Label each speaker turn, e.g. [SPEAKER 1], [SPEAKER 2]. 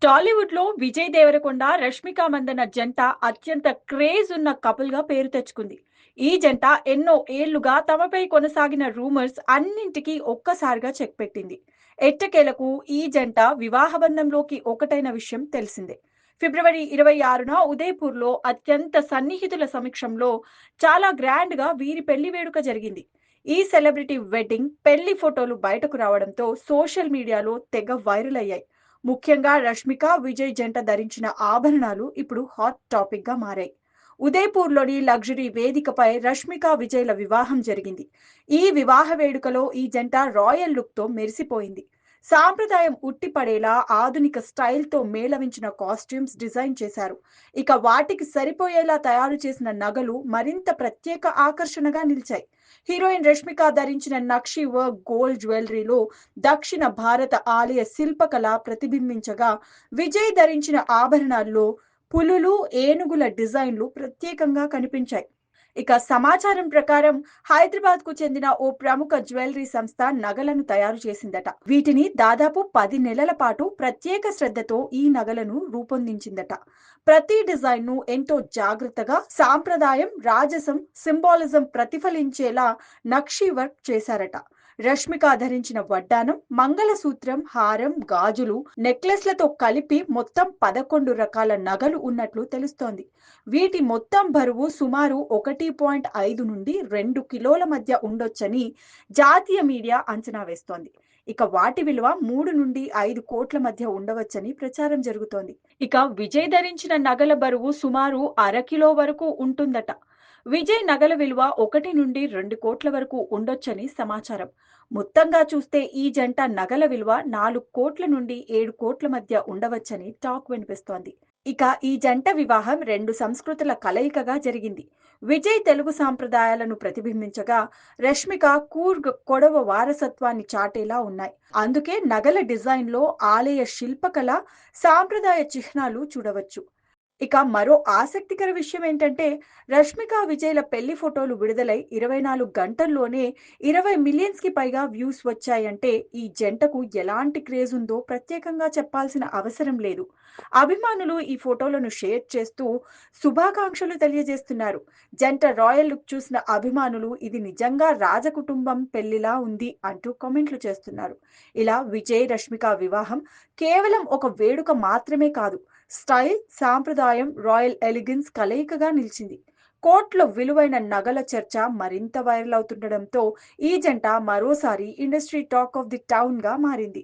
[SPEAKER 1] టాలీవుడ్‌లో విజయ్ దేవరకొండ, రష్మిక మందన్న జంట అత్యంత క్రేజ్ ఉన్న కపుల్‌గా పేరు తెచ్చుకుంది. ఈ జంట ఎన్నో ఏళ్లుగా తమపై కొనసాగిన రూమర్స్ అన్నింటికి ఒక్కసారిగా చెక్ పెట్టింది. ఎట్టకేలకు ఈ జంట వివాహ బంధంలోకి ఒకటైన విషయం తెలిసిందే. ఫిబ్రవరి 26న ఉదయపూర్‌లో అత్యంత సన్నిహితుల సమక్షంలో చాలా గ్రాండ్‌గా వీరి పెళ్లి వేడుక జరిగింది. ఈ సెలబ్రిటీ వెడ్డింగ్, పెళ్లి ఫోటోలు బయటకు రావడంతో సోషల్ మీడియాలో తెగ వైరల్ అయ్యాయి. ముఖ్యంగా రష్మిక, విజయ్ జంట ధరించిన ఆభరణాలు ఇప్పుడు హాట్ టాపిక్‌గా మారాయి. ఉదయపూర్‌లోని లగ్జరీ వేదికపై రష్మిక, విజయ్‌ల వివాహం జరిగింది. ఈ వివాహ వేడుకలో ఈ జంట రాయల్ లుక్‌తో మెరిసిపోయింది. సాంప్రదాయం ఉట్టిపడేలా ఆధునిక స్టైల్‌తో మేళవించిన కాస్ట్యూమ్స్ డిజైన్ చేశారు. ఇక వాటికి సరిపోయేలా తయారు చేసిన నగలు మరింత ప్రత్యేక ఆకర్షణగా నిలిచాయి. హీరోయిన్ రష్మిక ధరించిన నక్షి వర్క్ గోల్డ్ జ్యువెలరీలో దక్షిణ భారత ఆలయ శిల్పకళ ప్రతిబింబించగా, విజయ్ ధరించిన ఆభరణాల్లో పులులు, ఏనుగుల డిజైన్లు ప్రత్యేకంగా కనిపించాయి. ఇక సమాచారం ప్రకారం హైదరాబాద్‌కు చెందిన ఓ ప్రముఖ జ్యువెలరీ సంస్థ నగలను తయారు చేసిందట. వీటిని దాదాపు 10 నెలల పాటు ప్రత్యేక శ్రద్ధతో ఈ నగలను రూపొందించిందట. ప్రతి డిజైన్‌ను ఎంతో జాగ్రత్తగా సాంప్రదాయం, రాజసం, సింబాలిజం ప్రతిఫలించేలా నక్షి వర్క్ చేశారట. రష్మిక ధరించిన వడ్డానం, మంగళసూత్రం, హారం, గాజులు, నెక్లెస్లతో కలిపి మొత్తం 11 రకాల నగలు ఉన్నట్లు తెలుస్తోంది. వీటి మొత్తం బరువు సుమారు 1.5 నుండి 2 కిలోల మధ్య ఉండొచ్చని జాతీయ మీడియా అంచనా వేస్తోంది. ఇక వాటి విలువ 3 నుండి 5 కోట్ల మధ్య ఉండవచ్చని ప్రచారం జరుగుతోంది. ఇక విజయ్ ధరించిన నగల బరువు సుమారు అర కిలో వరకు ఉంటుందట. విజయ్ నగల విలువ 1 నుండి 2 కోట్ల వరకు ఉండొచ్చని సమాచారం. మొత్తంగా చూస్తే ఈ జంట నగల విలువ 4 కోట్ల నుండి 7 కోట్ల మధ్య ఉండవచ్చని టాక్ వినిపిస్తోంది. ఇక ఈ జంట వివాహం రెండు సంస్కృతుల కలయికగా జరిగింది. విజయ్ తెలుగు సాంప్రదాయాలను ప్రతిబింబించగా, రష్మిక కూర్గ్ కొడవ వారసత్వాన్ని చాటేలా ఉన్నాయి. అందుకే నగల డిజైన్లో ఆలయ శిల్పకళ, సాంప్రదాయ చిహ్నాలు చూడవచ్చు. ఇక మరో ఆసక్తికర విషయం ఏంటంటే, రష్మిక, విజయ్‌ల పెళ్లి ఫోటోలు విడుదలై 24 గంటల్లోనే 20 మిలియన్స్‌కి పైగా వ్యూస్ వచ్చాయంటే ఈ జంటకు ఎలాంటి క్రేజ్ ఉందో ప్రత్యేకంగా చెప్పాల్సిన అవసరం లేదు. అభిమానులు ఈ ఫోటోలను షేర్ చేస్తూ శుభాకాంక్షలు తెలియజేస్తున్నారు. జంట రాయల్ లుక్ చూసిన అభిమానులు ఇది నిజంగా రాజకుటుంబం పెళ్లిలా ఉంది అంటూ కామెంట్లు చేస్తున్నారు. ఇలా విజయ్, రష్మిక వివాహం కేవలం ఒక వేడుక మాత్రమే కాదు, స్టైల్, సాంప్రదాయం, రాయల్ ఎలిగెన్స్ కలయికగా నిలిచింది. కోట్ల విలువైన నగల చర్చ మరింత వైరల్ అవుతుండడంతో ఈ జంట మరోసారి industry talk of the town గా మారింది.